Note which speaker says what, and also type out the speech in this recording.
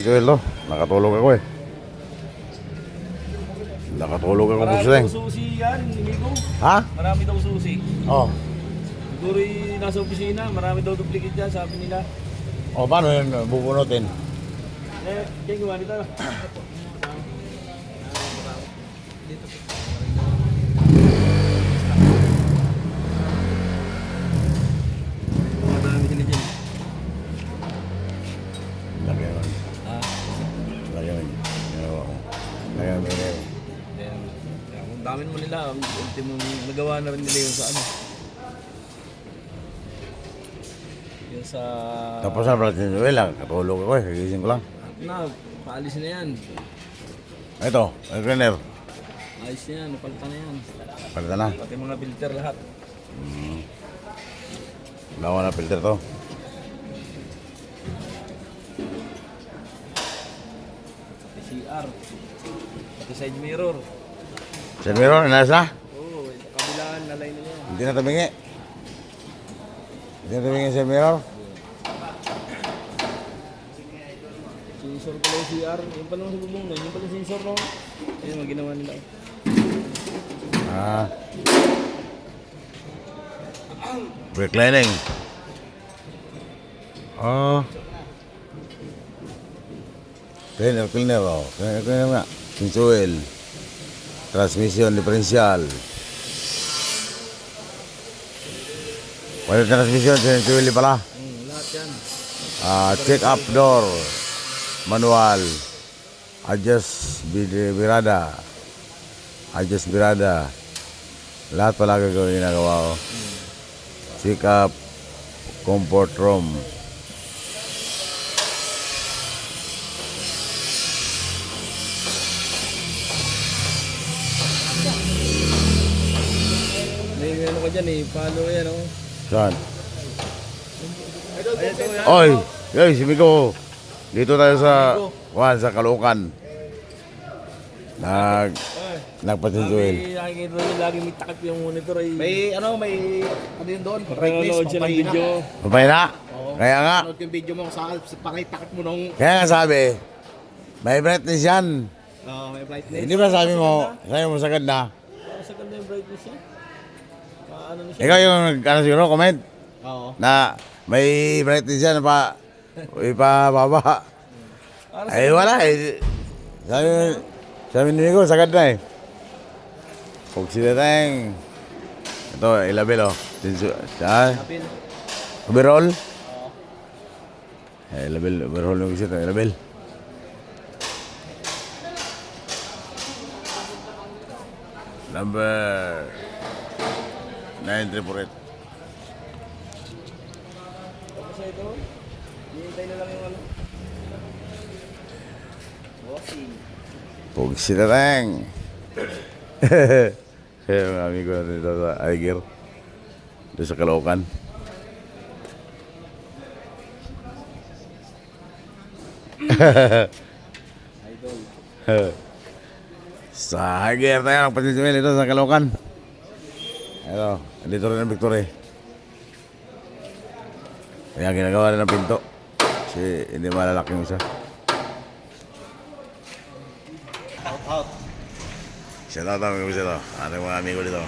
Speaker 1: Joel, no? Nakatulog ako eh. Nakatulog ako,
Speaker 2: Marami
Speaker 1: Puseng.
Speaker 2: daw susi yan, amigo.
Speaker 1: Ha?
Speaker 2: Marami daw susi.
Speaker 1: Oh.
Speaker 2: Siguro nasa opisina, marami daw duplicate dyan, sabi nila.
Speaker 1: Oh, paano yun bubunutin?
Speaker 2: Kaya gawa nito. Marami sila dyan.
Speaker 1: Lagyan mo.
Speaker 2: Ah,
Speaker 1: Lagyan mo. Lagyan mo.
Speaker 2: then, ang dami naman nila. Ang ultimong nagawa na rin nila yun sa ano. Yun sa...
Speaker 1: Tapos na pala si Joel, nakatulog ako eh. Kagising ko lang.
Speaker 2: Na, paalis na yan.
Speaker 1: Ito, el cleaner.
Speaker 2: Ayos na yan, napalitan na yan.
Speaker 1: Palita na.
Speaker 2: Pati mga filter lahat.
Speaker 1: Lawa na filter to.
Speaker 2: Pati CR. Pati side mirror.
Speaker 1: Sa mirror, inayos na?
Speaker 2: Oo, sa kabilaan, nalay na yan.
Speaker 1: Hindi na tabingi. Hindi na tabingi sa mirror.
Speaker 2: Sensor pala yung CR. Yung pala sa bubong nun. Yung pala sensor no. Ayun, mga ginawa nila.
Speaker 1: Ah. Brake lining. Oh. Cleaner, oh. Cleaner nga. Change oil. Transmission differential. Wala transmission, change oil pala.
Speaker 2: Lahat yan.
Speaker 1: Check up door. Manual. Adjust birada. Adjust birada. Lahat pala gagawin ginagawa ko. Check up comfort room.
Speaker 2: May ano ka dyan eh. Follow yan oh.
Speaker 1: Saan?
Speaker 2: Ayan to yan.
Speaker 1: Oy! Yoy, si Miko. Dito tayo sa sa Caloocan. Nagpatinsuil.
Speaker 2: May nakikita nyo lagi may takip yung monitor ay.
Speaker 3: May ano yun doon?
Speaker 2: Nanonood siya ng video.
Speaker 1: Mabay na. Kaya nga.
Speaker 3: Panood yung video mo sa pakitakip mo nung
Speaker 1: Kaya nga sabi, may brightness yan.
Speaker 3: may brightness.
Speaker 1: Hindi ba sabi mo sa ganda?
Speaker 2: Sa ganda yung brightness niya. Ano na siya?
Speaker 1: Ikaw yung siguro comment
Speaker 3: Oo.
Speaker 1: na may brightness yan pa ipababa. Ay wala eh. Sabi ni Miko, sagad na eh. Huwag sila tayong. Ito, ilabel oh.
Speaker 3: Kapil.
Speaker 1: Overall? Ilabel, overall yung isa ito, ilabel. Number 9348.
Speaker 2: Kasi ito, hihintay na lang yung ano. Bossing.
Speaker 1: Huwag sila tayong. Kaya mga amigo natin dito sa Aiger. Dito sa Caloocan.
Speaker 2: Idol.
Speaker 1: Sa Aiger tayo ng patinsuel dito sa Caloocan. Ito, dito rin ang Victory. Kaya ginagawa rin ng pinto. Kasi hindi malalaki yung isa.
Speaker 3: Out.
Speaker 1: Shout out kami sa ito. Ating mga amigo dito.